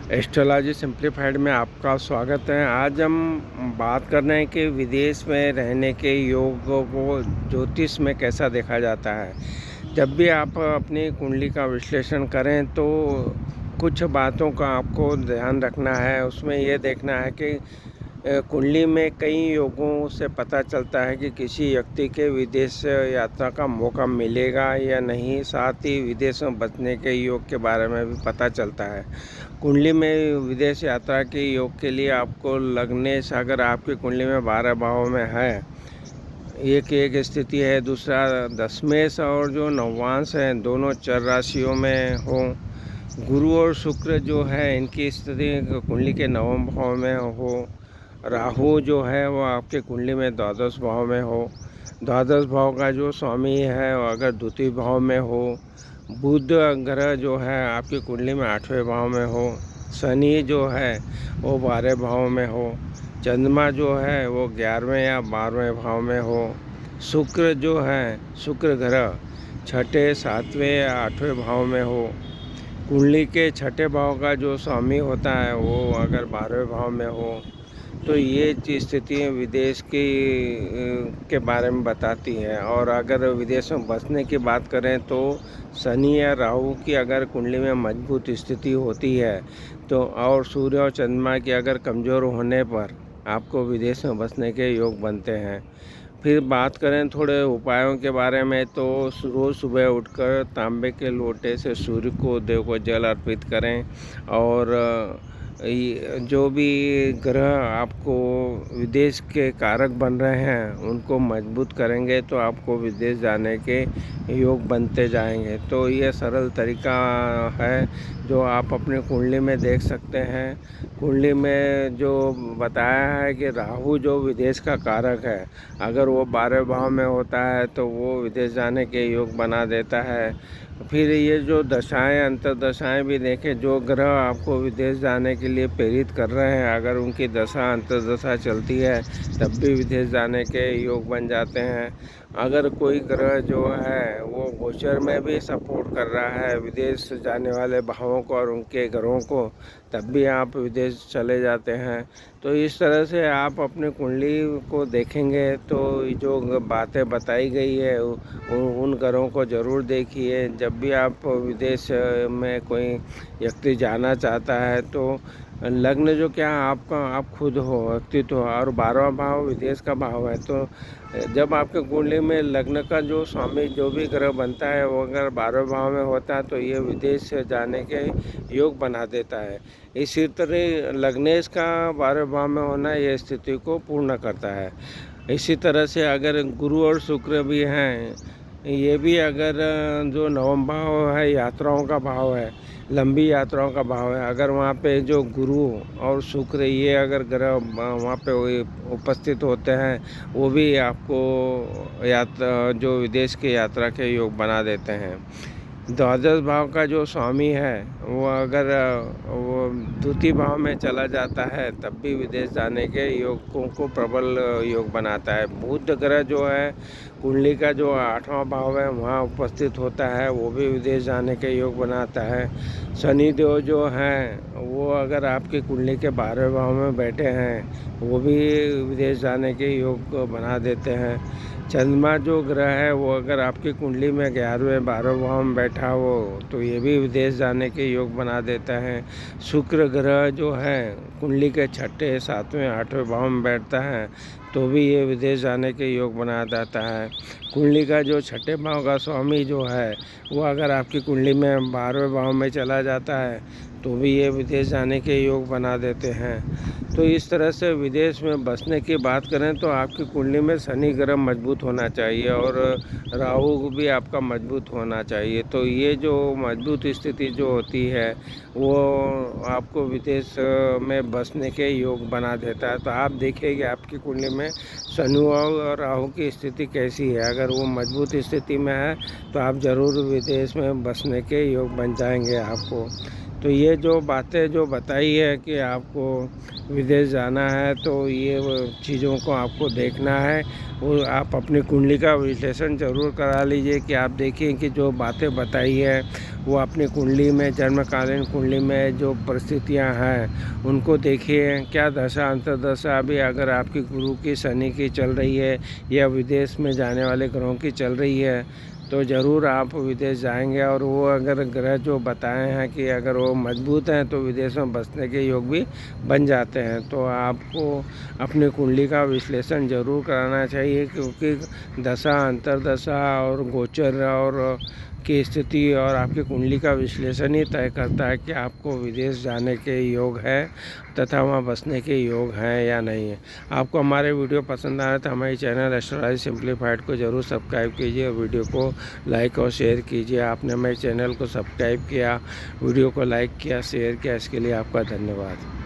Astrology simplified में आपका स्वागत है। आज हम बात कर रहे हैं कि विदेश में रहने के योगों को ज्योतिष में कैसा देखा जाता है। जब भी आप अपनी कुंडली का विश्लेषण करें तो कुछ बातों का आपको ध्यान रखना है। उसमें ये देखना है कि कुंडली में कई योगों से पता चलता है कि किसी व्यक्ति के विदेश यात्रा का मौका मिलेगा या नहीं। साथ ही विदेश में बचने के योग के बारे में भी पता चलता है। कुंडली में विदेश यात्रा के योग के लिए आपको लग्नेश अगर आपकी कुंडली में 12 भाव में है, एक स्थिति है। दूसरा दशमेश और जो नवांश है दोनों चर राशियों में हो। गुरु और शुक्र जो है इनकी स्थिति कुंडली के नवम भाव में हो। राहु जो है वो आपके कुंडली में द्वादश भाव में हो। द्वादश भाव का जो स्वामी है वो अगर द्वितीय भाव में हो। बुध ग्रह जो है आपकी कुंडली में 8वें भाव में हो। शनि जो है वो 12 भाव में हो। चंद्रमा जो है वो 11वें या 12वें भाव में हो। शुक्र जो है शुक्र ग्रह 6ठे 7वें या 8वें भाव में हो। कुंडली के 6ठे भाव का जो स्वामी होता है वो अगर 12वें भाव में हो तो ये स्थितियाँ विदेश की के बारे में बताती हैं। और अगर विदेश में बसने की बात करें तो शनि या राहु की अगर कुंडली में मजबूत स्थिति होती है तो और सूर्य और चंद्रमा की अगर कमज़ोर होने पर आपको विदेश में बसने के योग बनते हैं। फिर बात करें थोड़े उपायों के बारे में तो रोज़ सुबह उठकर तांबे के लोटे से सूर्य को देव को जल अर्पित करें। और जो भी ग्रह आपको विदेश के कारक बन रहे हैं उनको मजबूत करेंगे तो आपको विदेश जाने के योग बनते जाएंगे। तो ये सरल तरीका है जो आप अपनी कुंडली में देख सकते हैं। कुंडली में जो बताया है कि राहु जो विदेश का कारक है, अगर वो 12 भाव में होता है तो वो विदेश जाने के योग बना देता है। फिर ये जो दशाएं अंतर्दशाएं भी देखें, जो ग्रह आपको विदेश जाने के लिए प्रेरित कर रहे हैं अगर उनकी दशा अंतर्दशा चलती है तब भी विदेश जाने के योग बन जाते हैं। अगर कोई ग्रह जो है वो गोचर में भी सपोर्ट कर रहा है विदेश जाने वाले भावों को और उनके ग्रहों को, तब भी आप विदेश चले जाते हैं। तो इस तरह से आप अपनी कुंडली को देखेंगे तो जो बातें बताई गई है उन ग्रहों को ज़रूर देखिए। जब भी आप विदेश में कोई व्यक्ति जाना चाहता है तो लग्न जो क्या आपका आप खुद हो, व्यक्तित्व हो और 12वां भाव विदेश का भाव है। तो जब आपके कुंडली में लग्न का जो स्वामी जो भी ग्रह बनता है वो अगर 12वें भाव में होता है तो ये विदेश जाने के योग बना देता है। इसी तरह लग्नेश का 12वें भाव में होना ये स्थिति को पूर्ण करता है। इसी तरह से अगर गुरु और शुक्र भी हैं, ये भी अगर जो नवम भाव है यात्राओं का भाव है, लंबी यात्राओं का भाव है, अगर वहाँ पे जो गुरु और शुक्र ये अगर ग्रह वहाँ पे उपस्थित होते हैं वो भी आपको यात्रा जो विदेश की यात्रा के योग बना देते हैं। द्वादश भाव का जो स्वामी है वो अगर वो द्वितीय भाव में चला जाता है तब भी विदेश जाने के योगों को प्रबल योग बनाता है। बुध ग्रह जो है कुंडली का जो 8वां भाव है वहाँ उपस्थित होता है वो भी विदेश जाने के योग बनाता है। शनि देव जो हैं वो अगर आपकी कुंडली के 12वें भाव में बैठे हैं वो भी विदेश जाने के योग बना देते हैं। चंद्रमा जो ग्रह है वो अगर आपकी कुंडली में 11वें 12वें भाव में बैठा हो तो ये भी विदेश जाने के योग बना देता है। शुक्र ग्रह जो है कुंडली के 6ठे 7वें 8वें भाव में बैठता है तो भी ये विदेश जाने के योग बना देता है। कुंडली का जो 6ठे भाव का स्वामी जो है वो अगर आपकी कुंडली में 12वें भाव में चला जाता है तो भी ये विदेश जाने के योग बना देते हैं। तो इस तरह से विदेश में बसने की बात करें तो आपकी कुंडली में शनि ग्रह मजबूत होना चाहिए और राहु भी आपका मजबूत होना चाहिए। तो ये जो मजबूत स्थिति जो होती है वो आपको विदेश में बसने के योग बना देता है। तो आप देखिए कि आपकी कुंडली में शनि और राहु की स्थिति कैसी है। अगर वो मजबूत स्थिति में है तो आप ज़रूर विदेश में बसने के योग बन जाएंगे आपको। तो ये जो बातें जो बताई है कि आपको विदेश जाना है, तो ये वो चीज़ों को आपको देखना है। वो आप अपनी कुंडली का विश्लेषण ज़रूर करा लीजिए कि आप देखिए कि जो बातें बताई है वो अपनी कुंडली में, जन्मकालीन कुंडली में जो परिस्थितियां हैं उनको देखिए। क्या दशा अंतर्दशा अभी अगर आपकी गुरु की, शनि की चल रही है या विदेश में जाने वाले ग्रहों की चल रही है, तो ज़रूर आप विदेश जाएंगे। और वो अगर ग्रह जो बताए हैं कि अगर वो मजबूत हैं तो विदेश में बसने के योग भी बन जाते हैं। तो आपको अपनी कुंडली का विश्लेषण ज़रूर कराना चाहिए, क्योंकि दशा अंतर्दशा और गोचर और की स्थिति और आपकी कुंडली का विश्लेषण ही तय करता है कि आपको विदेश जाने के योग है तथा वहाँ बसने के योग हैं या नहीं है। आपको हमारे वीडियो पसंद आए तो हमारे चैनल एस्ट्रोलॉजी सिंप्लीफाइड को ज़रूर सब्सक्राइब कीजिए और वीडियो को लाइक और शेयर कीजिए। आपने हमारे चैनल को सब्सक्राइब किया, वीडियो को लाइक किया, शेयर किया, इसके लिए आपका धन्यवाद।